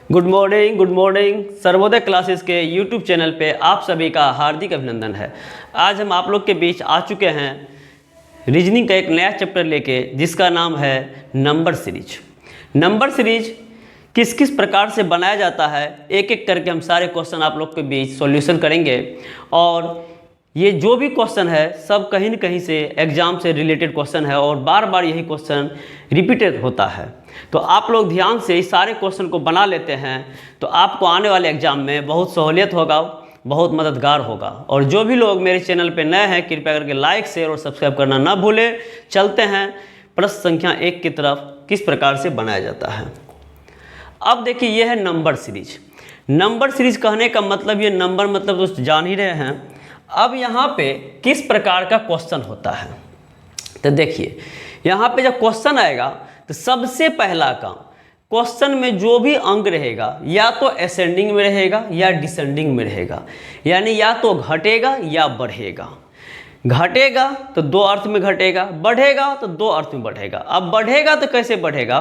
Good morning Sarvodaya classes के YouTube channel पे आप सभी का हार्दिक अभिनंदन है। आज हम आप लोग के बीच आ चुके हैं रीजनिंग का एक नया चैप्टर लेके, जिसका नाम है नंबर सीरीज। नंबर सीरीज किस किस प्रकार से बनाया जाता है, एक एक करके हम सारे क्वेश्चन आप लोग के बीच सॉल्यूशन करेंगे। और ये जो भी क्वेश्चन है सब कहीं न कहीं से एग्ज़ाम से रिलेटेड क्वेश्चन है और बार बार यही क्वेश्चन रिपीटेड होता है। तो आप लोग ध्यान से इस सारे क्वेश्चन को बना लेते हैं तो आपको आने वाले एग्ज़ाम में बहुत सहूलियत होगा, बहुत मददगार होगा। और जो भी लोग मेरे चैनल पे नए हैं कृपया करके लाइक शेयर और सब्सक्राइब करना ना भूलें। चलते हैं प्रश्न संख्या 1 की तरफ, किस प्रकार से बनाया जाता है। अब देखिए यह है नंबर सीरीज। नंबर सीरीज कहने का मतलब, ये नंबर मतलब तो जान ही रहे हैं। अब यहाँ पे किस प्रकार का क्वेश्चन होता है, तो देखिए यहाँ पे जब क्वेश्चन आएगा तो सबसे पहला काम, क्वेश्चन में जो भी अंक रहेगा या तो असेंडिंग में रहेगा या डिसेंडिंग में रहेगा, यानी या तो घटेगा या बढ़ेगा। घटेगा तो दो अर्थ में घटेगा, बढ़ेगा तो दो अर्थ में बढ़ेगा। अब बढ़ेगा तो कैसे बढ़ेगा?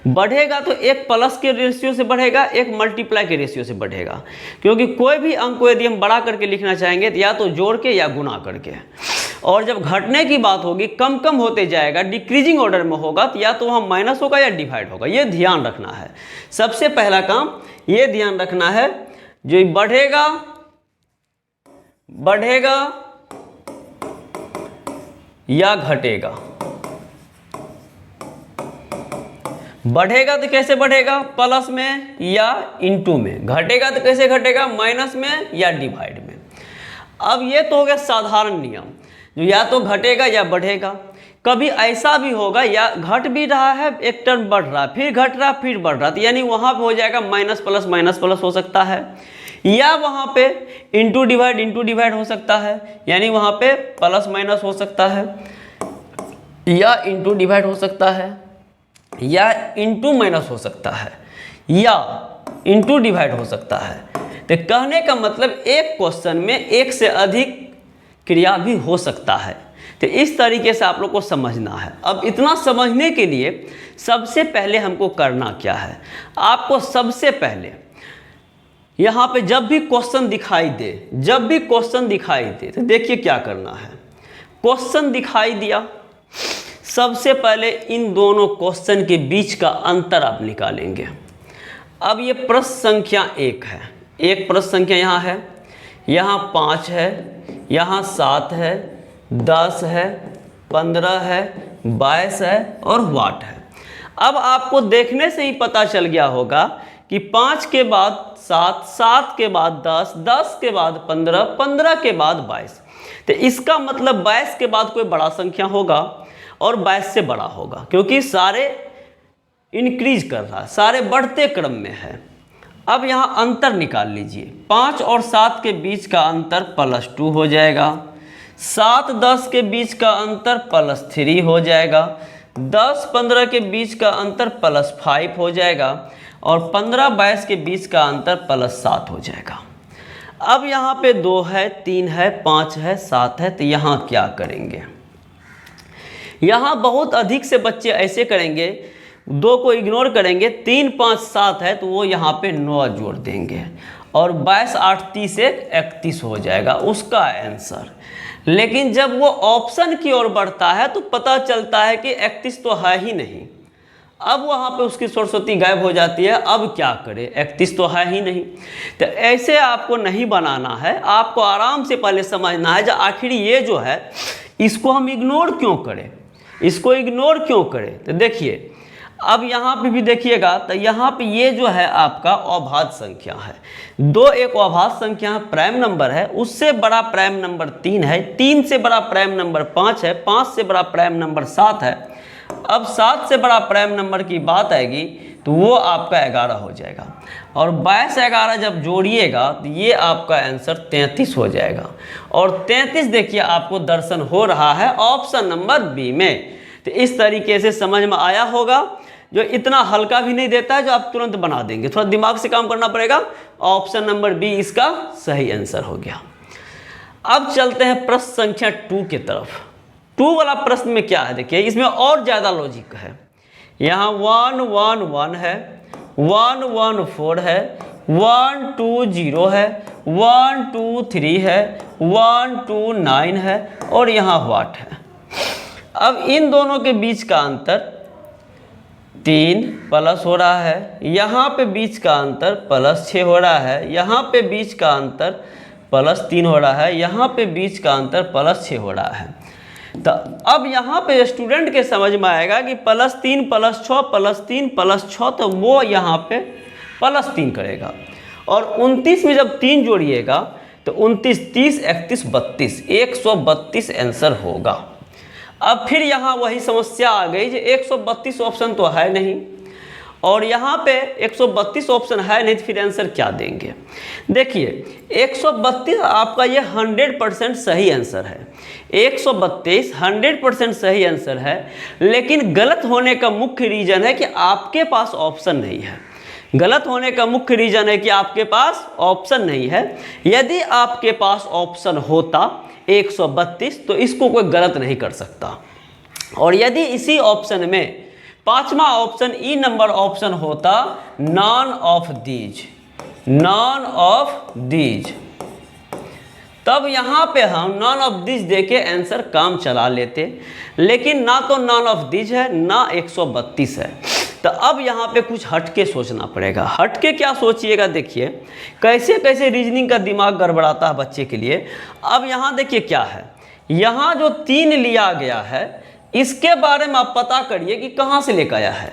बढ़ेगा तो एक प्लस के रेशियो से बढ़ेगा, एक मल्टीप्लाई के रेशियो से बढ़ेगा। क्योंकि कोई भी अंक को यदि हम बड़ा करके लिखना चाहेंगे तो या तो जोड़ के या गुना करके। और जब घटने की बात होगी, कम कम होते जाएगा, डिक्रीजिंग ऑर्डर में होगा, तो या तो वहाँ माइनस होगा या डिवाइड होगा। ये ध्यान रखना है। सबसे पहला काम ये ध्यान रखना है, जो बढ़ेगा बढ़ेगा या घटेगा। बढ़ेगा तो कैसे बढ़ेगा? प्लस में या इनटू में। घटेगा तो कैसे घटेगा? माइनस में या डिवाइड में। अब ये तो हो गया साधारण नियम, जो या तो घटेगा या बढ़ेगा। कभी ऐसा भी होगा या घट भी रहा है, एक टर्म बढ़ रहा है, फिर घट रहा, फिर बढ़ रहा, तो यानी वहाँ पे हो जाएगा माइनस प्लस हो सकता है, या वहाँ पे इंटू डिवाइड हो सकता है, यानी वहाँ पे प्लस माइनस हो सकता है, या इंटू डिवाइड हो सकता है, या इंटू माइनस हो सकता है, या इंटू डिवाइड हो सकता है। तो कहने का मतलब एक क्वेश्चन में एक से अधिक क्रिया भी हो सकता है। तो इस तरीके से आप लोग को समझना है। अब इतना समझने के लिए सबसे पहले हमको करना क्या है? आपको सबसे पहले यहाँ पे जब भी क्वेश्चन दिखाई दे तो देखिए क्या करना है। क्वेश्चन दिखाई दिया, सबसे पहले इन दोनों क्वेश्चन के बीच का अंतर आप निकालेंगे। अब ये प्रश्न संख्या 1 है, एक प्रश्न संख्या यहाँ है, यहाँ 5 है, यहाँ 7 है, 10 है, 15 है, 22 है और वाट है। अब आपको देखने से ही पता चल गया होगा कि 5 के बाद 7, 7 के बाद 10, 10 के बाद 15, 15 के बाद 22। तो इसका मतलब 22 के बाद कोई बड़ा संख्या होगा और 22 से बड़ा होगा, क्योंकि सारे इंक्रीज कर रहा है, सारे बढ़ते क्रम में है। अब यहाँ अंतर निकाल लीजिए। 5 और 7 के बीच का अंतर +2 हो जाएगा, 7 10 के बीच का अंतर +3 हो जाएगा, 10 15 के बीच का अंतर +5 हो जाएगा, और 15 22 के बीच का अंतर +7 हो जाएगा। अब यहाँ पे 2 है, 3 है, 5 है, 7 है, तो यहाँ क्या करेंगे? यहाँ बहुत अधिक से बच्चे ऐसे करेंगे, 2 को इग्नोर करेंगे, 3 5 7 है तो वो यहाँ पे 9 जोड़ देंगे, और 22 8 30 31 हो जाएगा उसका आंसर। लेकिन जब वो ऑप्शन की ओर बढ़ता है तो पता चलता है कि 31 तो है ही नहीं। अब वहाँ पे उसकी सरस्वती गायब हो जाती है। अब क्या करे? 31 तो है ही नहीं। तो ऐसे आपको नहीं बनाना है, आपको आराम से पहले समझना है जो आखिर ये जो है इसको हम इग्नोर क्यों करें, इसको इग्नोर क्यों करें। तो देखिए अब यहाँ पे भी देखिएगा, तो यहाँ पे ये जो है आपका अभाज्य संख्या है। 2 एक अभाज्य संख्या है, प्राइम नंबर है, उससे बड़ा प्राइम नंबर 3 है, 3 से बड़ा प्राइम नंबर 5 है, 5 से बड़ा प्राइम नंबर 7 है। अब 7 से बड़ा प्राइम नंबर की बात आएगी तो वो आपका 11 हो जाएगा, और 22 11 जब जोड़िएगा तो ये आपका आंसर 33 हो जाएगा। और 33 देखिए आपको दर्शन हो रहा है ऑप्शन नंबर बी में। तो इस तरीके से समझ में आया होगा, जो इतना हल्का भी नहीं देता है जो आप तुरंत बना देंगे, थोड़ा दिमाग से काम करना पड़ेगा। ऑप्शन नंबर बी इसका सही आंसर हो गया। अब चलते हैं प्रश्न संख्या 2 की तरफ। 2 वाला प्रश्न में क्या है देखिए, इसमें और ज़्यादा लॉजिक है। यहाँ 1 1 1 है, 1 1 4 है, 1 2 0 है, 1 2 3 है, 1 2 9 है और यहाँ व्हाट है। अब इन दोनों के बीच का अंतर 3 प्लस हो रहा है, यहाँ पे बीच का अंतर +6 हो रहा है, यहाँ पे बीच का अंतर +3 हो रहा है, यहाँ पे बीच का अंतर +6 हो रहा है। तो अब यहाँ पे स्टूडेंट के समझ में आएगा कि +3 +6 +3 +6 तो वो यहाँ पे +3 करेगा और 29 में जब 3 जोड़िएगा तो 29 30 31 32 132 आंसर होगा। अब फिर यहाँ वही समस्या आ गई कि 132 ऑप्शन तो है नहीं और यहाँ पे 132 ऑप्शन है नहीं, तो फिर आंसर क्या देंगे। देखिए 132 आपका ये 100% सही आंसर है, 132 100% सही आंसर है, लेकिन गलत होने का मुख्य रीज़न है कि आपके पास ऑप्शन नहीं है। गलत होने का मुख्य रीज़न है कि आपके पास ऑप्शन नहीं है। यदि आपके पास ऑप्शन होता 132 तो इसको कोई गलत नहीं कर सकता, और यदि इसी ऑप्शन में पांचवा ऑप्शन ई नंबर ऑप्शन होता none of these, none of these, तब यहाँ पे हम नॉन ऑफ दीज देके आंसर काम चला लेते, लेकिन ना तो नॉन ऑफ दीज है ना 132 है। तो अब यहाँ पे कुछ हटके सोचना पड़ेगा। हटके क्या सोचिएगा, देखिए कैसे कैसे रीजनिंग का दिमाग गड़बड़ाता है बच्चे के लिए। अब यहाँ देखिए क्या है, यहाँ जो 3 लिया गया है इसके बारे में आप पता करिए कि कहाँ से लेकर आया है।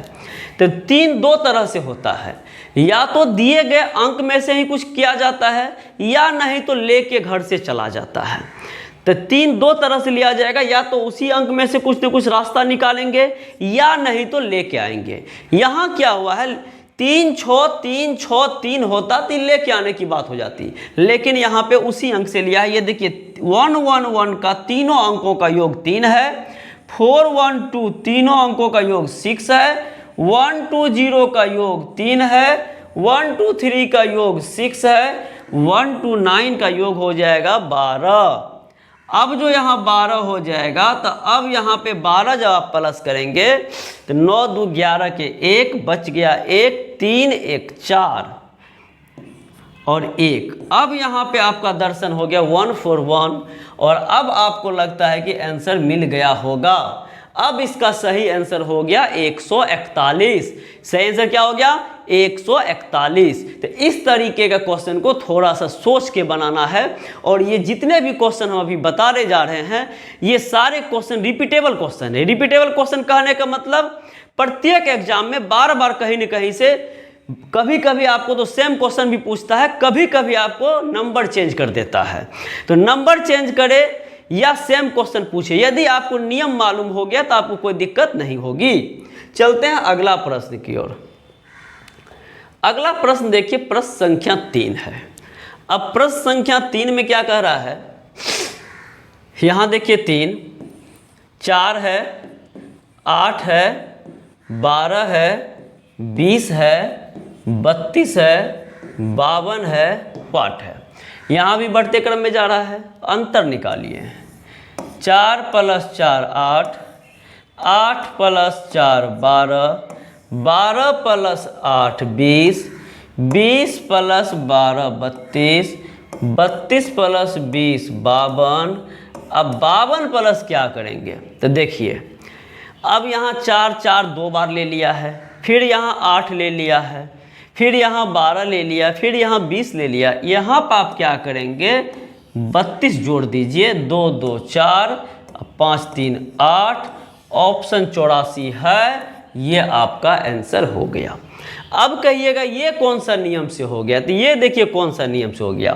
तो 3 दो तरह से होता है, या तो दिए गए अंक में से ही कुछ किया जाता है या नहीं तो लेके घर से चला जाता है। तो 3 दो तरह से लिया जाएगा, या तो उसी अंक में से कुछ न कुछ रास्ता निकालेंगे या नहीं तो लेके आएंगे। यहाँ क्या हुआ है, 3 6 3 6 3 होता तो लेके आने की बात हो जाती, लेकिन यहाँ पे उसी अंक से लिया है। ये देखिए 1 1 1 का तीनों अंकों का योग 3 है, 4 1 2 तीनों अंकों का योग 6 है, 1 2 0 का योग 3 है, 1 2 3 का योग 6 है, 1 2 9 का योग हो जाएगा 12। अब जो यहाँ 12 हो जाएगा तो अब यहाँ पे 12 जब आप प्लस करेंगे तो 9 2 11 के 1 बच गया 1, 3 1 4 और 1। अब यहाँ पे आपका दर्शन हो गया 141 और अब आपको लगता है कि आंसर मिल गया होगा। अब इसका सही आंसर हो गया 141। सही आंसर क्या हो गया 141। तो इस तरीके का क्वेश्चन को थोड़ा सा सोच के बनाना है, और ये जितने भी क्वेश्चन हम अभी बताने जा रहे हैं ये सारे क्वेश्चन रिपीटेबल क्वेश्चन है। रिपीटेबल क्वेश्चन कहने का मतलब प्रत्येक एग्जाम में बार बार कहीं न कहीं से, कभी कभी आपको तो सेम क्वेश्चन भी पूछता है, कभी कभी आपको नंबर चेंज कर देता है। तो नंबर चेंज करे या सेम क्वेश्चन पूछे, यदि आपको नियम मालूम हो गया तो आपको कोई दिक्कत नहीं होगी। चलते हैं अगला प्रश्न की ओर। अगला प्रश्न देखिए, प्रश्न संख्या 3 है। अब प्रश्न संख्या 3 में क्या कह रहा है, यहाँ देखिए 3 4 है, 8 है, 12 है, 20 है, 32 है, 52 है, व्हाट है। यहाँ भी बढ़ते क्रम में जा रहा है, अंतर निकालिए। 4 + 4 8, 8 + 4 12, 12 + 8 20, 20 + 12 32, 32 + 20 52। अब 52 प्लस क्या करेंगे, तो देखिए अब यहाँ 4 4 2 बार ले लिया है, फिर यहाँ 8 ले लिया है, फिर यहाँ 12 ले लिया, फिर यहाँ 20 ले लिया। यहाँ पर आप क्या करेंगे 32 जोड़ दीजिए, 2 2 4, 5 3 8, ऑप्शन 84 है। ये आपका आंसर हो गया। अब कहिएगा ये कौन सा नियम से हो गया, तो ये देखिए कौन सा नियम से हो गया।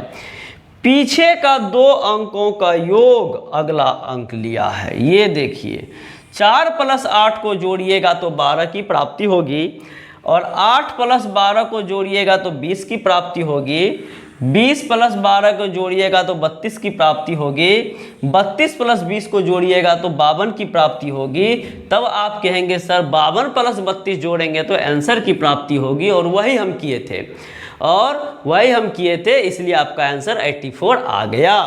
पीछे का 2 अंकों का योग अगला अंक लिया है। ये देखिए 4 + 8 को जोड़िएगा तो 12 की प्राप्ति होगी, और 8 + 12 को जोड़िएगा तो 20 की प्राप्ति होगी, 20 + 12 को जोड़िएगा तो 32 की प्राप्ति होगी, 32 + 20 को जोड़िएगा तो 52 की प्राप्ति होगी। तब आप कहेंगे सर 52 + 32 जोड़ेंगे तो आंसर की प्राप्ति होगी, और वही हम किए थे, इसलिए आपका आंसर 84 आ गया।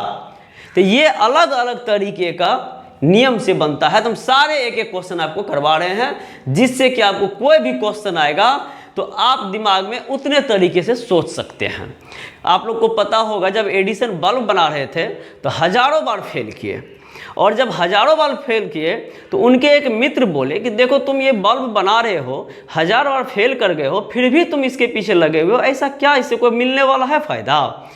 तो ये अलग अलग तरीके का नियम से बनता है। तो हम सारे एक एक क्वेश्चन आपको करवा रहे हैं, जिससे कि आपको कोई भी क्वेश्चन आएगा तो आप दिमाग में उतने तरीके से सोच सकते हैं। आप लोग को पता होगा जब एडिसन बल्ब बना रहे थे तो हजारों बार फेल किए, और जब हजारों बार फेल किए तो उनके एक मित्र बोले कि देखो तुम ये बल्ब बना रहे हो, हजारों बार फेल कर गए हो, फिर भी तुम इसके पीछे लगे हुए हो, ऐसा क्या, इससे कोई मिलने वाला है फ़ायदा?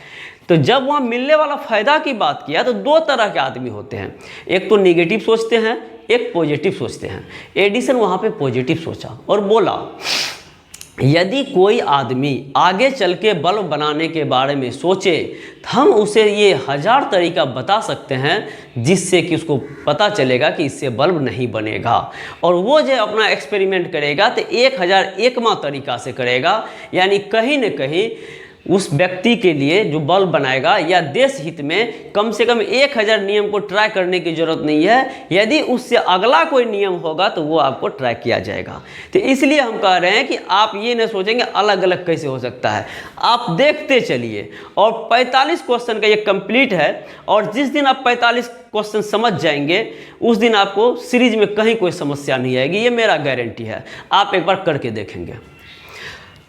तो जब वहाँ मिलने वाला फ़ायदा की बात किया तो दो तरह के आदमी होते हैं, एक तो निगेटिव सोचते हैं, एक पॉजिटिव सोचते हैं। एडिसन वहाँ पे पॉजिटिव सोचा और बोला यदि कोई आदमी आगे चल के बल्ब बनाने के बारे में सोचे तो हम उसे ये 1000 तरीका बता सकते हैं जिससे कि उसको पता चलेगा कि इससे बल्ब नहीं बनेगा, और वो जो अपना एक्सपेरिमेंट करेगा तो 1001वां तरीका से करेगा, यानी कहीं न कहीं उस व्यक्ति के लिए जो बल्ब बनाएगा या देश हित में कम से कम 1000 नियम को ट्राई करने की ज़रूरत नहीं है। यदि उससे अगला कोई नियम होगा तो वो आपको ट्राई किया जाएगा। तो इसलिए हम कह रहे हैं कि आप ये न सोचेंगे अलग अलग कैसे हो सकता है, आप देखते चलिए। और 45 क्वेश्चन का ये कंप्लीट है, और जिस दिन आप 45 क्वेश्चन समझ जाएंगे उस दिन आपको सीरीज में कहीं कोई समस्या नहीं आएगी, ये मेरा गारंटी है। आप एक बार करके देखेंगे।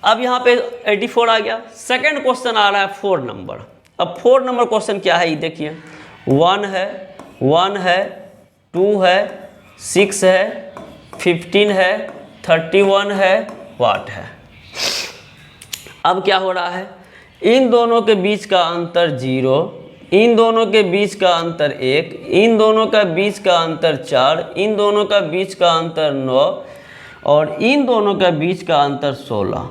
अब यहाँ पे 84 आ गया। सेकंड क्वेश्चन आ रहा है 4 नंबर। अब 4 नंबर क्वेश्चन क्या है ये देखिए, 1 है, 1 है, 2 है, 6 है, 15 है, 31 है, वाट है। अब क्या हो रहा है, इन दोनों के बीच का अंतर 0, इन दोनों के बीच का अंतर 1, इन दोनों का बीच का अंतर 4, इन दोनों का बीच का अंतर 9 और इन दोनों का बीच का अंतर 16।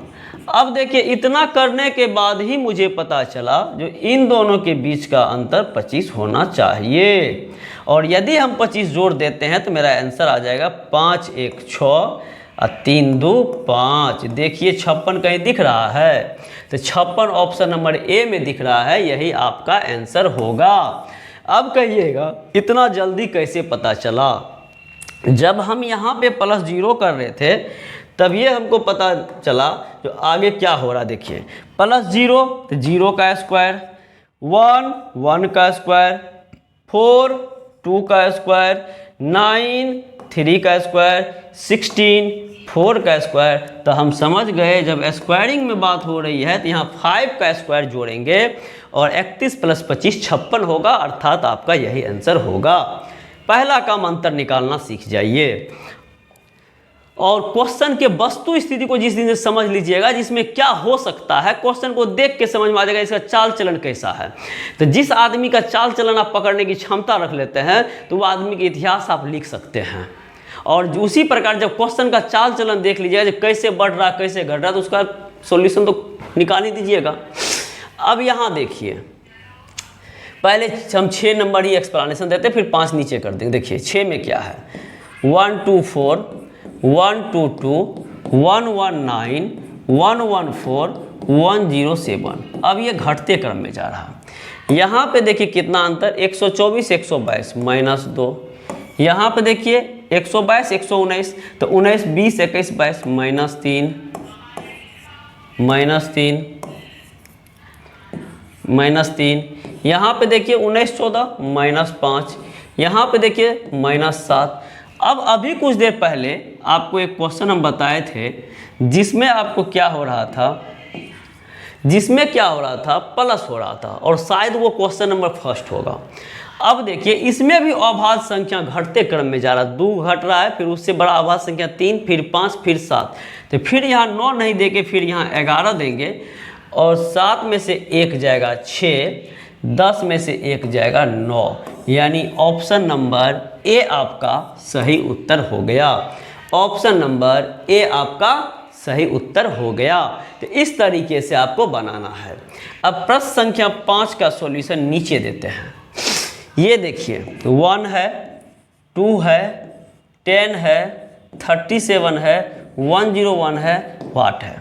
अब देखिए इतना करने के बाद ही मुझे पता चला जो इन दोनों के बीच का अंतर 25 होना चाहिए, और यदि हम 25 जोड़ देते हैं तो मेरा आंसर आ जाएगा 5 1 6 और 3 2 5। देखिए 56 कहीं दिख रहा है, तो 56 ऑप्शन नंबर ए में दिख रहा है, यही आपका आंसर होगा। अब कहिएगा इतना जल्दी कैसे पता चला? जब हम यहाँ पे +0 कर रहे थे तब ये हमको पता चला जो आगे क्या हो रहा। देखिए +0 तो 0 का स्क्वायर, 1 1 का स्क्वायर, 4 2 का स्क्वायर, 9 3 का स्क्वायर, 16 4 का स्क्वायर। तो हम समझ गए जब स्क्वायरिंग में बात हो रही है तो यहाँ 5 का स्क्वायर जोड़ेंगे और 31 + 25 56 होगा, अर्थात आपका यही आंसर होगा। पहला काम अंतर निकालना सीख जाइए, और क्वेश्चन के वस्तु स्थिति को जिस दिन से समझ लीजिएगा जिसमें क्या हो सकता है, क्वेश्चन को देख के समझ में आ जाएगा इसका चाल चलन कैसा है। तो जिस आदमी का चाल चलन आप पकड़ने की क्षमता रख लेते हैं तो वो आदमी का इतिहास आप लिख सकते हैं। और उसी प्रकार जब क्वेश्चन का चाल चलन देख लीजिएगा जो कैसे बढ़ रहा कैसे घट रहा, तो उसका सॉल्यूशन तो निकाल ही दीजिएगा। अब यहाँ देखिए, पहले हम 6 नंबर ही एक्सप्लेनेशन देते फिर 5 नीचे कर देंगे। देखिए 6 में क्या है, 1 2 4 1 2 2 1 1 9 1 1 4 1 0 7। अब ये घटते क्रम में जा रहा। यहाँ पे देखिए कितना अंतर, 124 122 -2। यहाँ पे देखिए 122 119, तो 19 20 21 22 -3 -3। यहाँ पे देखिए 19 14 -5। यहाँ पे देखिए -7। अब अभी कुछ देर पहले आपको एक क्वेश्चन हम बताए थे जिसमें आपको क्या हो रहा था, प्लस हो रहा था, और शायद वो क्वेश्चन नंबर 1 होगा। अब देखिए इसमें भी अभाज्य संख्या घटते क्रम में जा रहा है, 2 घट रहा है, फिर उससे बड़ा अभाज्य संख्या 3, फिर 5, फिर 7। तो फिर यहाँ 9 नहीं देके फिर यहाँ 11 देंगे, और 7 में से 1 जाएगा 6, 10 में से 1 जाएगा 9, यानी ऑप्शन नंबर ए आपका सही उत्तर हो गया। ऑप्शन नंबर ए आपका सही उत्तर हो गया। तो इस तरीके से आपको बनाना है। अब प्रश्न संख्या 5 का सॉल्यूशन नीचे देते हैं। ये देखिए 1 है, 2 है, 10 है, 37 है, 101 है, वाट है।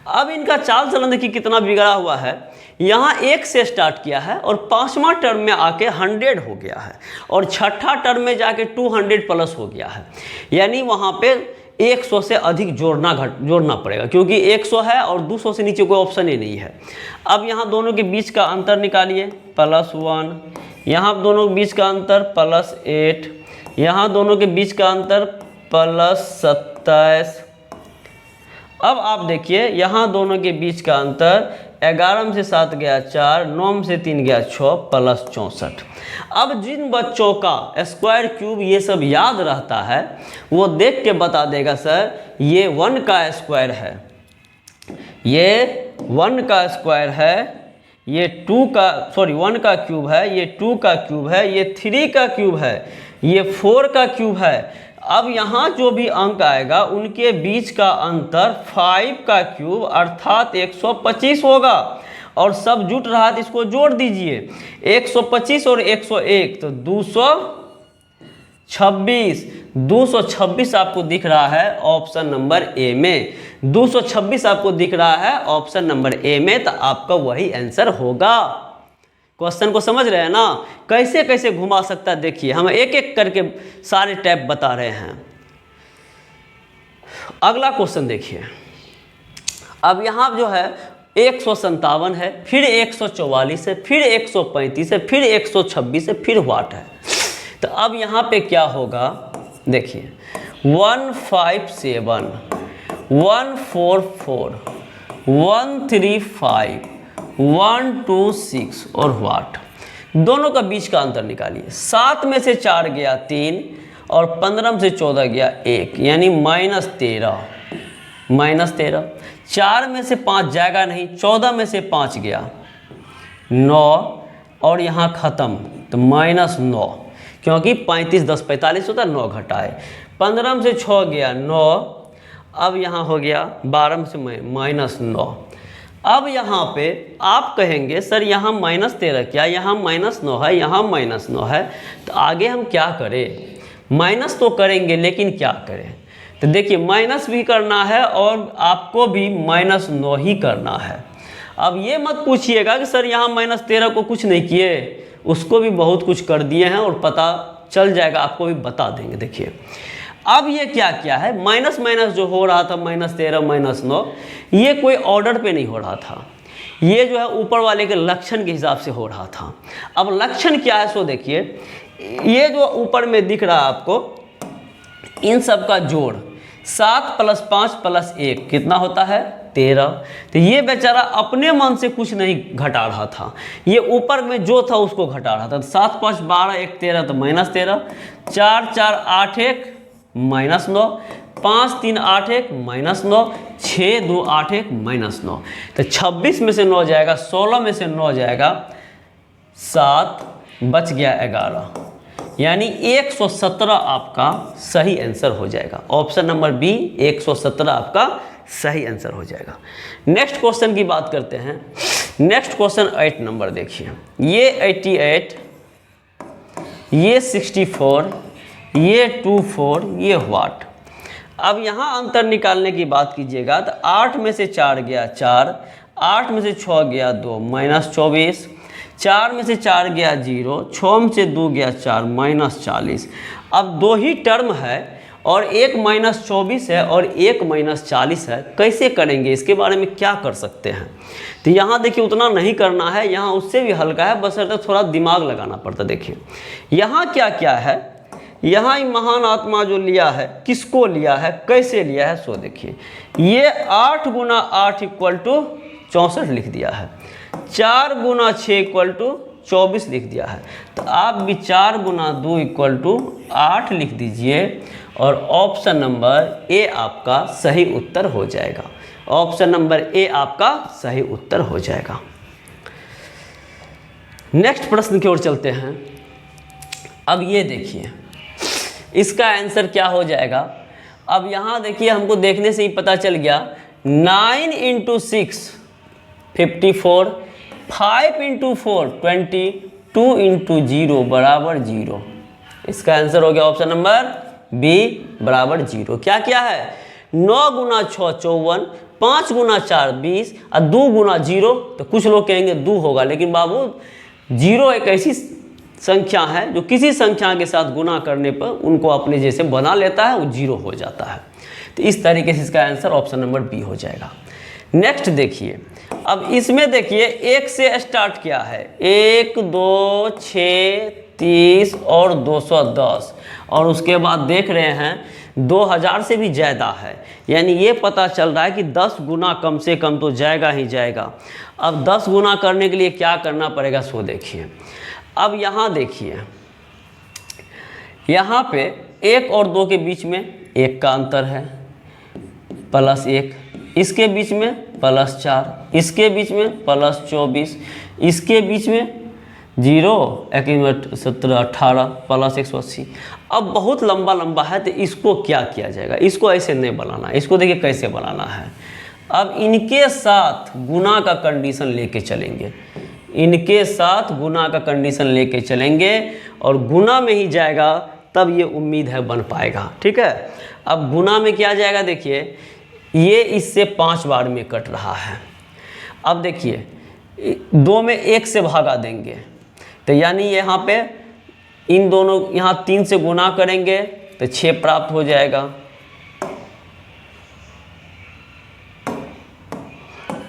अब इनका चाल चलन देखिए कितना बिगड़ा हुआ है। यहाँ 1 से स्टार्ट किया है और 5वां टर्म में आके 100 हो गया है, और 6ठा टर्म में जाके 200 प्लस हो गया है, यानी वहाँ पे 100 से अधिक जोड़ना पड़ेगा, क्योंकि 100 है और 200 से नीचे कोई ऑप्शन ही नहीं है। अब यहाँ दोनों के बीच का अंतर निकालिए, +1, यहाँ दोनों के बीच का अंतर +8, यहाँ दोनों के बीच का अंतर +27। अब आप देखिए यहाँ दोनों के बीच का अंतर 11 में से 7 गया 4, 9 में से 3 गया 6 प्लस 64। अब जिन बच्चों का स्क्वायर क्यूब ये सब याद रहता है वो देख के बता देगा सर ये 1 का स्क्वायर है, ये 1 का स्क्वायर है, ये 2 का 1 का क्यूब है, ये 2 का क्यूब है, ये 3 का क्यूब है, ये 4 का क्यूब है। अब यहाँ जो भी अंक आएगा उनके बीच का अंतर 5 का क्यूब अर्थात 125 होगा। और सब जुट रहा तो इसको जोड़ दीजिए, 125 और 101 तो 226 आपको दिख रहा है ऑप्शन नंबर ए में, 226 आपको दिख रहा है ऑप्शन नंबर ए में, तो आपका वही आंसर होगा। क्वेश्चन को समझ रहे हैं ना, कैसे कैसे घुमा सकता है। देखिए हम एक एक करके सारे टैप बता रहे हैं। अगला क्वेश्चन देखिए, अब यहाँ जो है 157 है, फिर 144 है, फिर 135 है, फिर 126 है, फिर वाट है। तो अब यहाँ पे क्या होगा देखिए 157, 144, 135, 126 और वाट, दोनों का बीच का अंतर निकालिए। 7 में से 4 गया 3 और 15 में से 14 गया 1 यानी -13, -13। 4 में से 5 जाएगा नहीं, 14 में से 5 गया 9 और यहाँ ख़त्म तो -9, क्योंकि 35 10 45 होता है, 9 घटाए। 15 में से 6 गया 9, अब यहाँ हो गया 12 में से -9। अब यहाँ पे आप कहेंगे सर यहाँ -13 क्या, यहाँ -9 है, यहाँ -9 है, तो आगे हम क्या करें। माइनस तो करेंगे लेकिन क्या करें। तो देखिए माइनस भी करना है और आपको भी -9 ही करना है। अब ये मत पूछिएगा कि सर यहाँ -13 को कुछ नहीं किए, उसको भी बहुत कुछ कर दिए हैं और पता चल जाएगा, आपको भी बता देंगे। देखिए अब ये क्या क्या है, माइनस माइनस जो हो रहा था -13 -9, ये कोई ऑर्डर पे नहीं हो रहा था, ये जो है ऊपर वाले के लक्षण के हिसाब से हो रहा था। अब लक्षण क्या है सो देखिए, ये जो ऊपर में दिख रहा है आपको, इन सब का जोड़ 7 + 5 + 1 कितना होता है 13। तो ये बेचारा अपने मन से कुछ नहीं घटा रहा था, ये ऊपर में जो था उसको घटा रहा था। 7 × 5 = 12, 1 13 तो -13, 4 4 8 1 -9, 5 3 8 1 -9, 6 2 8 1 -9। तो 26 में से 9 जाएगा, 16 में से 9 जाएगा 7, बच गया 11, यानी 117 आपका सही आंसर हो जाएगा। ऑप्शन नंबर बी 117 आपका सही आंसर हो जाएगा। नेक्स्ट क्वेश्चन की बात करते हैं। नेक्स्ट क्वेश्चन 8 नंबर देखिए, ये 88, ये 64, ये 24, ये वाट। अब यहाँ अंतर निकालने की बात कीजिएगा तो 8 में से 4 गया 4, 8 में से 6 गया 2 -24, 4 में से 4 गया 0, 6 में से 2 गया 4 -40। अब 2 ही टर्म है और एक -24 है और एक -40 है, कैसे करेंगे, इसके बारे में क्या कर सकते हैं। तो यहाँ देखिए उतना नहीं करना है, यहाँ उससे भी हल्का है, बशर्ते थोड़ा दिमाग लगाना पड़ता। देखिए यहाँ क्या क्या है, यहाँ महान आत्मा जो लिया है किसको लिया है, कैसे लिया है, सो देखिए ये 8 × 8 = 64 लिख दिया है, 4 × 6 = 24 लिख दिया है। तो आप भी 4 × 2 = 8 लिख दीजिए और ऑप्शन नंबर ए आपका सही उत्तर हो जाएगा। ऑप्शन नंबर ए आपका सही उत्तर हो जाएगा। नेक्स्ट प्रश्न की ओर चलते हैं। अब ये देखिए इसका आंसर क्या हो जाएगा। अब यहाँ देखिए हमको देखने से ही पता चल गया, 9 × 6 54, 5 × 4 20, 2 × 0 = 0। इसका आंसर हो गया ऑप्शन नंबर बी = 0। क्या क्या है, 9 × 6 54, 5 × 4 20 और 2 × 0। तो कुछ लोग कहेंगे 2 होगा, लेकिन बाबू 0 एक ऐसी संख्या है जो किसी संख्या के साथ गुना करने पर उनको अपने जैसे बना लेता है, वो 0 हो जाता है। तो इस तरीके से इसका आंसर ऑप्शन नंबर बी हो जाएगा। नेक्स्ट देखिए, अब इसमें देखिए 1 से स्टार्ट किया है, 1 2 6 30 और 210, और उसके बाद देख रहे हैं 2000 से भी ज़्यादा है, यानी ये पता चल रहा है कि 10 गुना कम से कम तो जाएगा ही जाएगा। अब 10 गुना करने के लिए क्या करना पड़ेगा सो देखिए। अब यहाँ देखिए, यहाँ पे 1 और 2 के बीच में 1 का अंतर है, +1, इसके बीच में +4, इसके बीच में +24, इसके बीच में 0, 1 17 18 +180। अब बहुत लंबा लंबा है तो इसको क्या किया जाएगा, इसको ऐसे नहीं बनाना, इसको देखिए कैसे बनाना है। अब इनके साथ गुना का कंडीशन लेके चलेंगे, इनके साथ गुना का कंडीशन लेके चलेंगे और गुना में ही जाएगा तब ये उम्मीद है बन पाएगा। ठीक है, अब गुना में क्या जाएगा, देखिए ये इससे 5 बार में कट रहा है। अब देखिए 2 में 1 से भागा देंगे तो यानी यहाँ पे इन दोनों, यहाँ 3 से गुना करेंगे तो 6 प्राप्त हो जाएगा,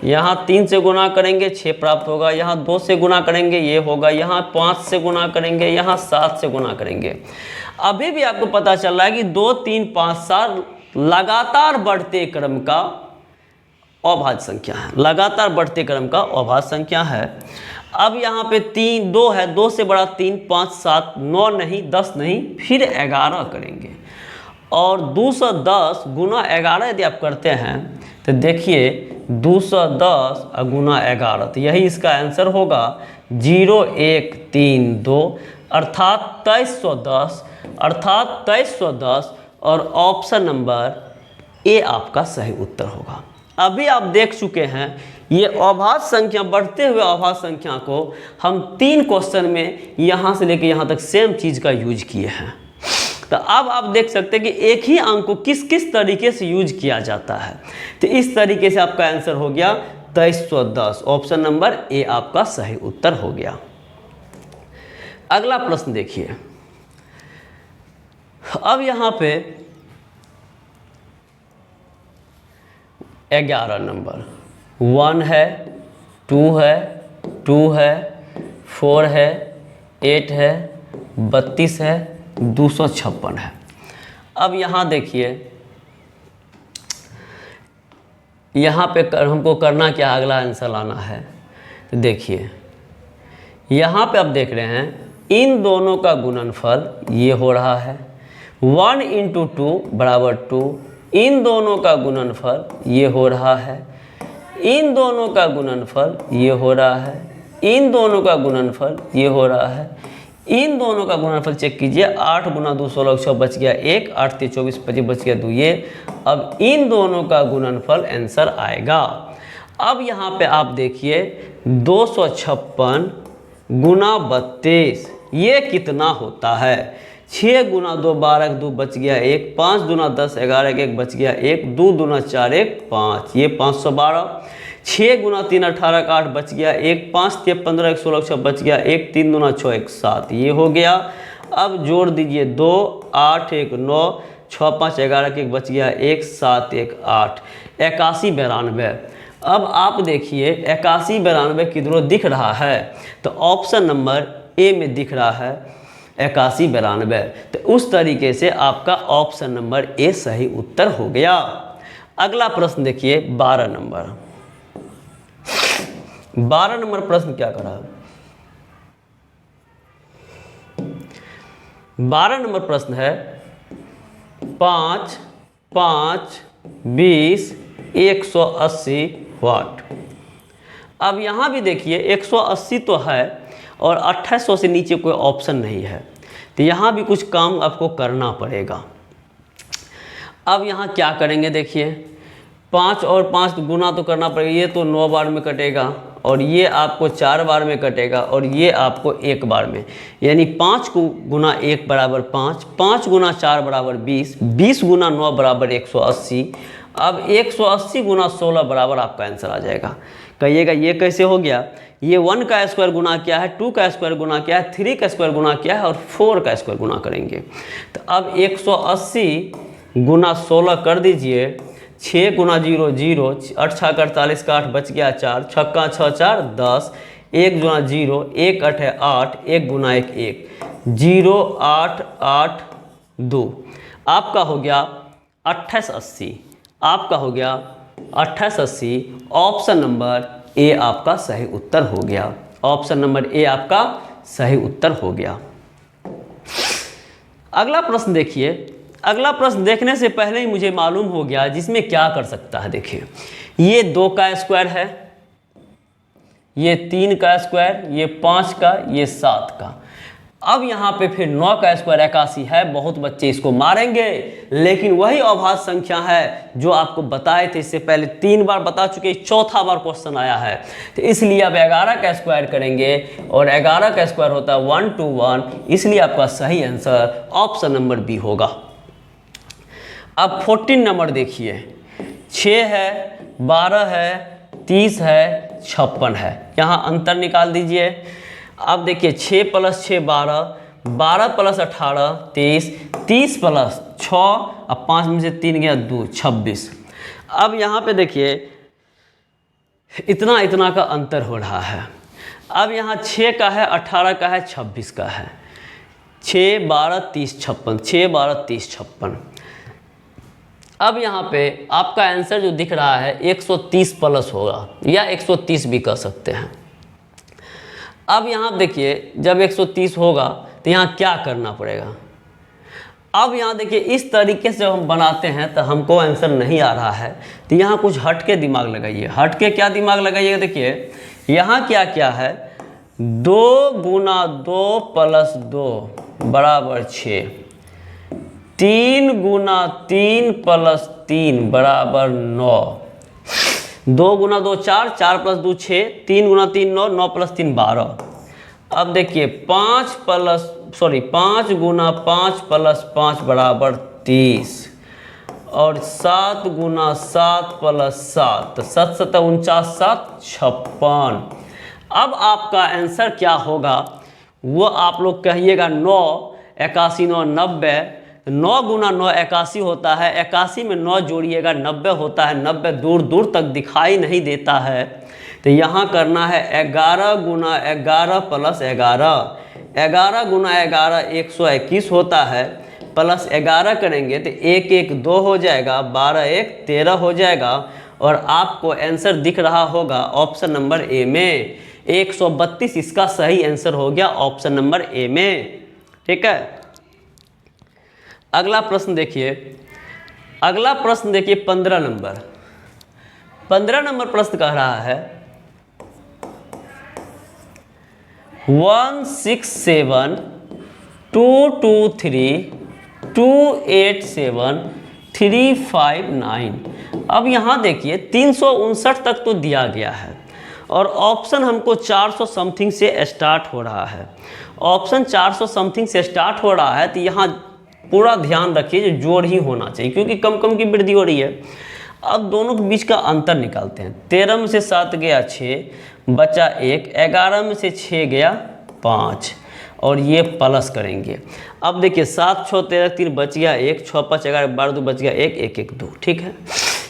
यहाँ 3 से गुना करेंगे 6 प्राप्त होगा, यहाँ 2 से गुना करेंगे ये होगा, यहाँ 5 से गुना करेंगे, यहाँ 7 से गुना करेंगे। अभी भी आपको पता चल रहा है कि 2 3 5 7 लगातार बढ़ते क्रम का अभाज्य संख्या है, लगातार बढ़ते क्रम का अभाज्य संख्या है। अब यहाँ पे 3 2 है, 2 से बड़ा 3 5 7 9 नहीं 10 नहीं, फिर 11 करेंगे और 210 गुना 11 यदि आप करते हैं तो देखिए 210 गुना 11, तो यही इसका आंसर होगा 0132 अर्थात 2310, अर्थात 2310 और ऑप्शन नंबर ए आपका सही उत्तर होगा। अभी आप देख चुके हैं ये अभाज्य संख्या, बढ़ते हुए अभाज्य संख्या को हम 3 क्वेश्चन में यहाँ से लेके यहाँ तक सेम चीज़ का यूज किए हैं। तो अब आप देख सकते हैं कि एक ही अंक को किस किस तरीके से यूज किया जाता है। तो इस तरीके से आपका आंसर हो गया 2310, ऑप्शन नंबर ए आपका सही उत्तर हो गया। अगला प्रश्न देखिए, अब यहाँ पे 11 नंबर 1 है, 2 है, 2 है, 4 है, 8 है, 32 है, 256 है। अब यहाँ देखिए, यहाँ पे हमको करना क्या, अगला आंसर लाना है। तो देखिए यहाँ पे आप देख रहे हैं इन दोनों का गुणनफल ये हो रहा है, 1 × 2 = 2, इन दोनों का गुणनफल ये हो रहा है, इन दोनों का गुणनफल ये हो रहा है, इन दोनों का गुणनफल ये हो रहा है, इन दोनों का गुणनफल चेक कीजिए, 8 × 2 16 6 बच गया 1, 8 3 24 25 बच गया 2 ये। अब इन दोनों का गुणनफल आंसर आएगा। अब यहाँ पे आप देखिए 256 गुना 32 ये कितना होता है, 6 × 2 12 2 बच गया 1, 5 दूना 10 11 1 बच गया 1, 2 दूना 4 1 5 ये 512, 6 × 3 18 8 बच गया 1, 5 3 15 1 16 6 बच गया 1, 3 दूना 6 1 7 ये हो गया। अब जोड़ दीजिए 2 8 1 9 6 5 11 1 बच गया 1 7 1 8 81 92। अब आप देखिए 81 92 किधरों दिख रहा है, तो ऑप्शन नंबर ए में दिख रहा है 81 92। तो उस तरीके से आपका ऑप्शन नंबर ए सही उत्तर हो गया। अगला प्रश्न देखिए 12 नंबर। 12 नंबर प्रश्न क्या करा, 12 नंबर प्रश्न है 5 5 20 180 वाट। अब यहाँ भी देखिए 180 तो है और 2800 से नीचे कोई ऑप्शन नहीं है, तो यहाँ भी कुछ काम आपको करना पड़ेगा। अब यहाँ क्या करेंगे, देखिए 5 और 5 गुना तो करना पड़ेगा, ये तो 9 बार में कटेगा और ये आपको 4 बार में कटेगा और ये आपको 1 बार में, यानी 5 को गुना 1 बराबर 5, 5 गुना 4 बराबर 20, 20 गुना 9 बराबर 180। अब 180 गुना 16 बराबर आपका आंसर आ जाएगा। कहिएगा ये कैसे हो गया, ये 1 का स्क्वायर गुना क्या है, 2 का स्क्वायर गुना क्या है, 3 का स्क्वायर गुना क्या है और 4 का स्क्वायर गुना करेंगे। तो अब 180 गुना 16 कर दीजिए, 6 गुना 0 0, 8 6 48 का 8 बच गया 4, 6 का 6 4 10, 1 गुना 0 1 8 है 8, 1 गुना 1 1, 0 8 8 2 आपका हो गया 2880 आपका हो गया 2880। ऑप्शन नंबर ए आपका सही उत्तर हो गया। ऑप्शन नंबर ए आपका सही उत्तर हो गया। अगला प्रश्न देखिए। अगला प्रश्न देखने से पहले ही मुझे मालूम हो गया जिसमें क्या कर सकता है। देखिए, ये 2 का स्क्वायर है, ये 3 का स्क्वायर, ये 5 का, ये 7 का। अब यहाँ पे फिर 9 का स्क्वायर 81 है। बहुत बच्चे इसको मारेंगे, लेकिन वही अभाज्य संख्या है जो आपको बताए थे इससे पहले, 3 बार बता चुके, चौथा बार क्वेश्चन आया है। तो इसलिए अब 11 का स्क्वायर करेंगे और 11 का स्क्वायर होता है 121, इसलिए आपका सही आंसर ऑप्शन नंबर बी होगा। अब 14 नंबर देखिए, 6 है, 12 है, 30 है, 56 है। यहाँ अंतर निकाल दीजिए। अब देखिए 6 + 6 12, 12 + 18 23, 30 + 6 अब 5 में से 3 गया 2, 26। अब यहाँ पे देखिए इतना इतना का अंतर हो रहा है। अब यहाँ 6 का है, 18 का है, 26 का है। 6 12 30 56, 6 12 30 56। अब यहाँ पे आपका आंसर जो दिख रहा है 130 प्लस होगा या 130 भी कह सकते हैं। अब यहाँ देखिए जब 130 होगा तो यहाँ क्या करना पड़ेगा। अब यहाँ देखिए इस तरीके से हम बनाते हैं तो हमको आंसर नहीं आ रहा है, तो यहाँ कुछ हट के दिमाग लगाइए। हट के क्या दिमाग लगाइएगा, देखिए यहाँ क्या क्या है, 2 × 2 + 2 = 6, 3 × 3 + 3 = 9, 2 × 2 4, 4 + 2 6, 3 × 3 9, 9 + 3 12। अब देखिए 5 × 5 × 5 + 5 = 30 और 7 × 7 + 7, 7 7 49, 7 56। अब आपका आंसर क्या होगा वो आप लोग कहिएगा। 9 81 9 90, 9 × 9 81 होता है, 81 में 9 जोड़िएगा 90 होता है, 90 दूर दूर तक दिखाई नहीं देता है। तो यहाँ करना है 11 × 11 + 11, 11 × 11 121 होता है, प्लस 11 करेंगे तो 1 1 2 हो जाएगा, 12 1 13 हो जाएगा। और आपको आंसर दिख रहा होगा ऑप्शन नंबर ए में 132, इसका सही आंसर हो गया ऑप्शन नंबर ए में। ठीक है, अगला प्रश्न देखिए। अगला प्रश्न देखिए 15 नंबर। 15 नंबर प्रश्न कह रहा है 167 223 287 359। अब यहाँ देखिए 359 तक तो दिया गया है और ऑप्शन हमको 400 समथिंग से स्टार्ट हो रहा है। ऑप्शन 400 समथिंग से स्टार्ट हो रहा है, तो यहाँ पूरा ध्यान रखिए जो जोड़ ही होना चाहिए, क्योंकि कम कम की वृद्धि हो रही है। अब दोनों के बीच का अंतर निकालते हैं। 13 में से 7 गया 6, बचा 1, 11 में से 6 गया 5 और ये प्लस करेंगे। अब देखिए 7 6 13 3 बच गया 1, 6 5 11 12 2 बच गया 1 1 1 2। ठीक है,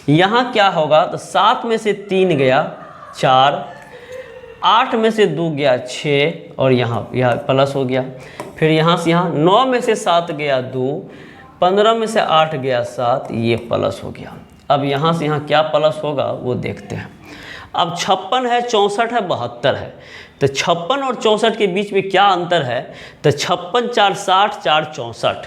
यहाँ क्या होगा तो 7 में से 3 गया 4, 8 में से 2 गया 6 और यहाँ प्लस हो गया। फिर यहाँ से यहाँ 9 में से 7 गया 2, 15 में से 8 गया 7, ये प्लस हो गया। अब यहाँ से यहाँ क्या प्लस होगा वो देखते हैं। अब 56 है, 64 है, 72 है, तो 56 और 64 के बीच में क्या अंतर है, तो 56 4 60 4 64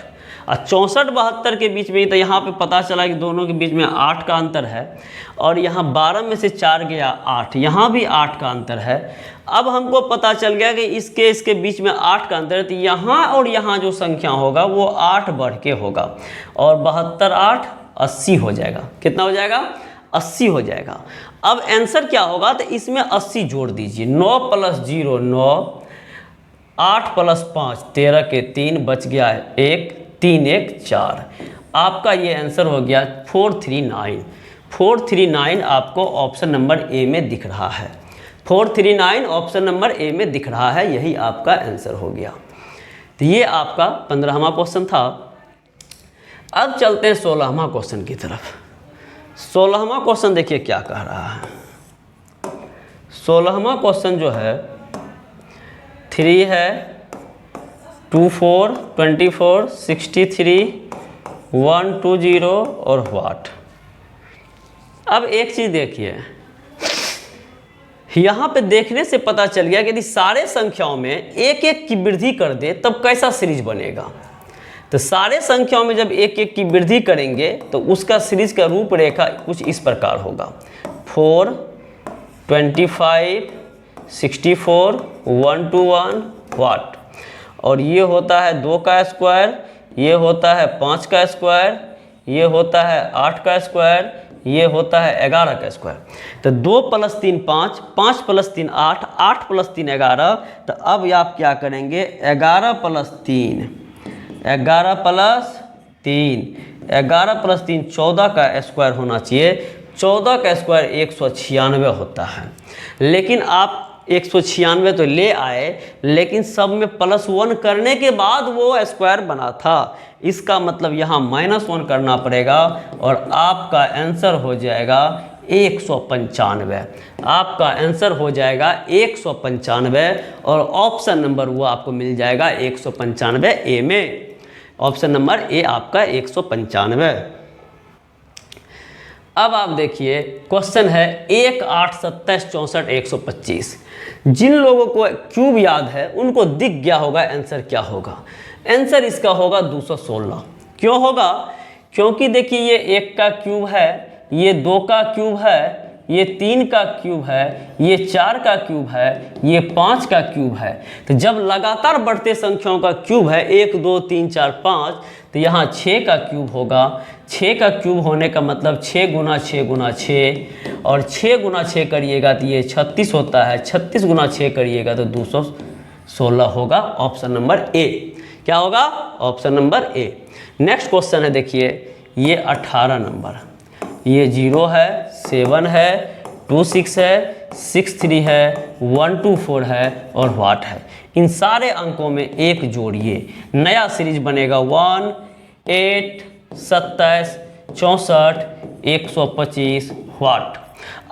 और 64 72 के बीच में, तो यहाँ पे पता चला कि दोनों के बीच में 8 का अंतर है। और यहाँ 12 में से 4 गया 8, यहाँ भी 8 का अंतर है। अब हमको पता चल गया कि इसके बीच में 8 का अंतर है, तो यहाँ और यहाँ जो संख्या होगा वो 8 बढ़ के होगा और 72 8 80 हो जाएगा। कितना हो जाएगा, 80 हो जाएगा। अब आंसर क्या होगा, तो इसमें 80 जोड़ दीजिए। 9 + 0 9, 8 + 5 13 के 3 बच गया 1, 3 1 4। आपका ये आंसर हो गया 439। 439 आपको ऑप्शन नंबर ए में दिख रहा है। 439 ऑप्शन नंबर ए में दिख रहा है, यही आपका आंसर हो गया। तो ये आपका 15वां क्वेश्चन था। अब चलते हैं 16वां क्वेश्चन की तरफ। 16वां क्वेश्चन देखिए क्या कह रहा है। 16वां क्वेश्चन जो है 3 है 2 4 24 63 120 और व्हाट। अब एक चीज़ देखिए, यहाँ पे देखने से पता चल गया कि यदि सारे संख्याओं में एक एक की वृद्धि कर दे तब कैसा सीरीज बनेगा। तो सारे संख्याओं में जब एक एक की वृद्धि करेंगे तो उसका सीरीज का रूपरेखा कुछ इस प्रकार होगा, 4, 25, 64, 121 व्हाट। और ये होता है 2 का स्क्वायर, ये होता है 5 का स्क्वायर, ये होता है 8 का स्क्वायर, ये होता है 11 का स्क्वायर। तो 2 + 3 5, 5 + 3 8, 8 + 3 11। तो अब आप क्या करेंगे, 11 + 3, 11 + 3, 11 + 3 14 का स्क्वायर होना चाहिए। 14 का स्क्वायर 196 होता है। लेकिन आप 196 तो ले आए, लेकिन सब में +1 करने के बाद वो स्क्वायर बना था। इसका मतलब यहाँ -1 करना पड़ेगा और आपका आंसर हो जाएगा 195। आपका आंसर हो जाएगा 195 और ऑप्शन नंबर वो आपको मिल जाएगा 195 ए में। ऑप्शन नंबर ए आपका 195। अब आप देखिए क्वेश्चन है 1, 8, 27, 64, 125। जिन लोगों को क्यूब याद है उनको दिख गया होगा आंसर क्या होगा। आंसर इसका होगा 216। क्यों होगा? क्योंकि देखिए ये 1 का क्यूब है, ये 2 का क्यूब है, ये 3 का क्यूब है, ये 4 का क्यूब है, ये 5 का क्यूब है। तो जब लगातार बढ़ते संख्याओं का क्यूब है 1, 2, 3, 4, 5, तो यहाँ 6 का क्यूब होगा। 6 का क्यूब होने का मतलब 6 × 6 × 6 और 6 × 6 करिएगा तो ये 36 होता है। 36 × 6 करिएगा तो 216 होगा। ऑप्शन नंबर ए क्या होगा? Option number A. Next question है देखिए, ये 18 नंबर, ये 0 है, 7 है, 26 है, 63 है, 124 है और व्हाट है। इन सारे अंकों में एक जोड़िए, नया सीरीज बनेगा 1, 8, 27, 64, 125 व्हाट।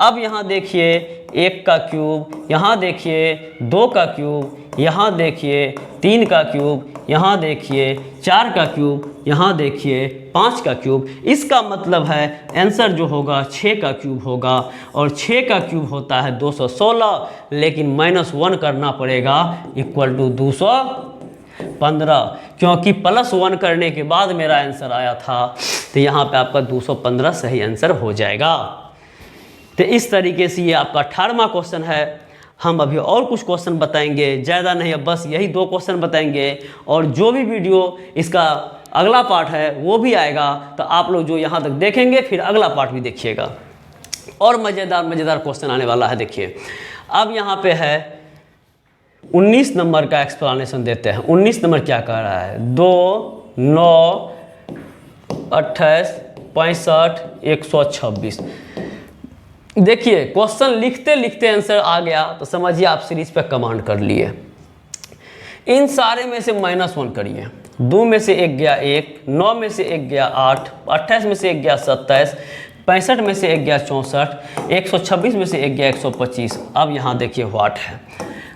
अब यहाँ देखिए 1 का क्यूब, यहाँ देखिए 2 का क्यूब, यहाँ देखिए 3 का क्यूब, यहाँ देखिए 4 का क्यूब, यहाँ देखिए 5 का क्यूब। इसका मतलब है आंसर जो होगा 6 का क्यूब होगा और 6 का क्यूब होता है 216, लेकिन -1 करना पड़ेगा = 215, क्योंकि +1 करने के बाद मेरा आंसर आया था। तो यहाँ पे आपका 215 सही आंसर हो जाएगा। तो इस तरीके से ये आपका 18वां क्वेश्चन है। हम अभी और कुछ क्वेश्चन बताएंगे, ज़्यादा नहीं, अब बस यही 2 क्वेश्चन बताएंगे। और जो भी वीडियो इसका अगला पार्ट है वो भी आएगा, तो आप लोग जो यहाँ तक देखेंगे फिर अगला पार्ट भी देखिएगा। और मज़ेदार क्वेश्चन आने वाला है। देखिए अब यहाँ पे है 19 नंबर का एक्सप्लेनेशन देते हैं। 19 नंबर क्या कह रहा है? 2, 9, 28, 65, 126। देखिए क्वेश्चन लिखते लिखते आंसर आ गया तो समझिए आप सीरीज पे कमांड कर लिए। इन सारे में से -1 करिए। 2 में से 1 गया 1, 9 में से 1 गया 8, 28 में से 1 गया 27, 65 में से 1 गया 64, 126 में से 1 गया 125। अब यहाँ देखिए व्हाट है।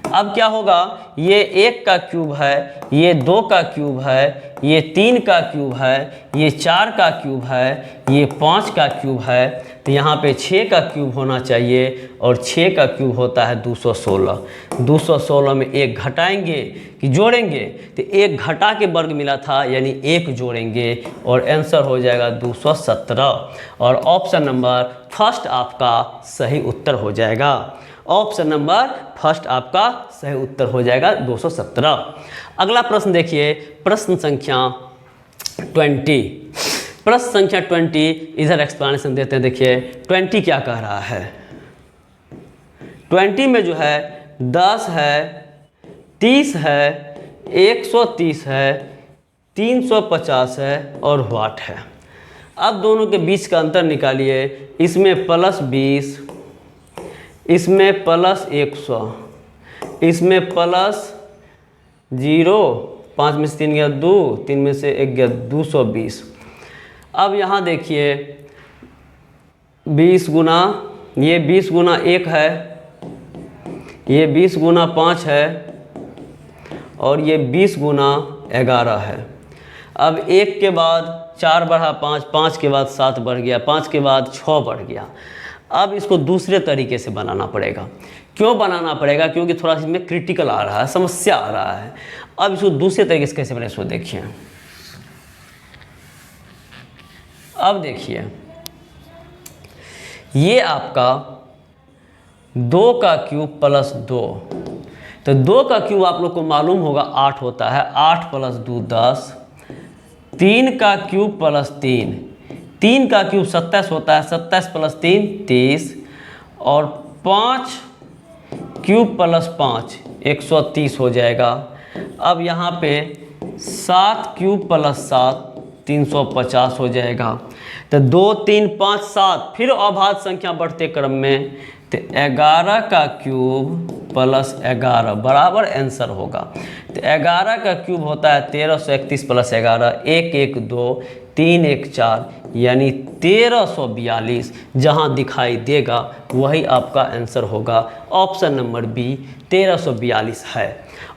अब क्या होगा? ये 1 का क्यूब है, ये 2 का क्यूब है, ये 3 का क्यूब है, ये 4 का क्यूब है, ये 5 का क्यूब है। तो यहाँ पे 6 का क्यूब होना चाहिए और 6 का क्यूब होता है 216। 216 में 1 घटाएंगे कि जोड़ेंगे? तो 1 घटा के वर्ग मिला था, यानी 1 जोड़ेंगे और आंसर हो जाएगा 217। और ऑप्शन नंबर फर्स्ट आपका सही उत्तर हो जाएगा। ऑप्शन नंबर फर्स्ट आपका सही उत्तर हो जाएगा 217। अगला प्रश्न देखिए, प्रश्न संख्या 20। प्रश्न संख्या 20, इधर एक्सप्लेनेशन देते हैं। देखिए 20 क्या कह रहा है? 20 में जो है 10 है, 30 है, 130 है, 350 है और व्हाट है। अब दोनों के बीच का अंतर निकालिए। इसमें +20, इसमें +100, इसमें +0, 5 में से 3 गया 2, 3 में से 1 गया 220। अब यहाँ देखिए 20 गुना, ये 20 गुना 1 है, ये 20 गुना 5 है और ये 20 गुना 11 है। अब 1 के बाद 4 बढ़ा 5, 5 के बाद 7 बढ़ गया, 5 के बाद 6 बढ़ गया। अब इसको दूसरे तरीके से बनाना पड़ेगा। क्यों बनाना पड़ेगा? क्योंकि थोड़ा सा इसमें क्रिटिकल आ रहा है, समस्या आ रहा है। अब इसको दूसरे तरीके से कैसे बने इसको देखिए। अब देखिए, ये आपका 2 का क्यूब प्लस 2, तो 2 का क्यूब आप लोग को मालूम होगा 8 होता है, 8 प्लस 2 10। 3 का क्यूब प्लस 3, 3 का क्यूब 27 होता है, 27 प्लस 3 30। और 5 क्यूब प्लस 5 130 हो जाएगा। अब यहाँ पे 7 क्यूब प्लस 7 350 हो जाएगा। तो 2 3 5 7, फिर अभाज्य संख्या बढ़ते क्रम में, तो 11 का क्यूब प्लस 11 बराबर आंसर होगा। तो 11 का क्यूब होता है 1331 प्लस 11 1 1 2 3 1 4, यानी 1342 जहाँ दिखाई देगा वही आपका आंसर होगा। ऑप्शन नंबर बी 1342 है।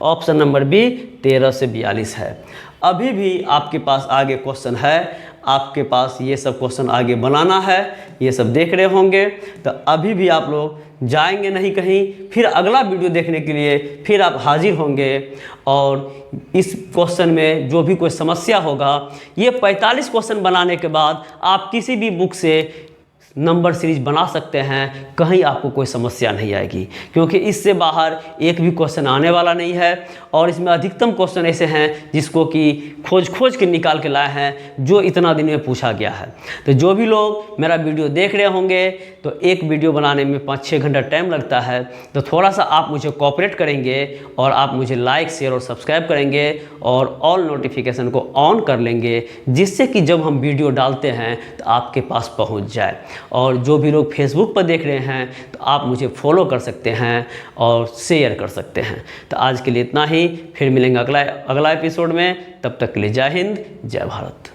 ऑप्शन नंबर बी 13 से 42 है। अभी भी आपके पास आगे क्वेश्चन है, आपके पास ये सब क्वेश्चन आगे बनाना है, ये सब देख रहे होंगे। तो अभी भी आप लोग जाएंगे नहीं कहीं, फिर अगला वीडियो देखने के लिए फिर आप हाजिर होंगे। और इस क्वेश्चन में जो भी कोई समस्या होगा, ये 45 क्वेश्चन बनाने के बाद आप किसी भी बुक से नंबर सीरीज बना सकते हैं, कहीं आपको कोई समस्या नहीं आएगी, क्योंकि इससे बाहर एक भी क्वेश्चन आने वाला नहीं है। और इसमें अधिकतम क्वेश्चन ऐसे हैं जिसको कि खोज के निकाल के लाए हैं, जो इतना दिन में पूछा गया है। तो जो भी लोग मेरा वीडियो देख रहे होंगे, तो एक वीडियो बनाने में 5-6 घंटा टाइम लगता है, तो थोड़ा सा आप मुझे कोऑपरेट करेंगे और आप मुझे लाइक शेयर और सब्सक्राइब करेंगे और ऑल नोटिफिकेशन को ऑन कर लेंगे, जिससे कि जब हम वीडियो डालते हैं तो आपके पास पहुंच जाए। और जो भी लोग फेसबुक पर देख रहे हैं, तो आप मुझे फॉलो कर सकते हैं और शेयर कर सकते हैं। तो आज के लिए इतना ही, फिर मिलेंगे अगला एपिसोड में। तब तक के लिए जय हिंद, जय भारत।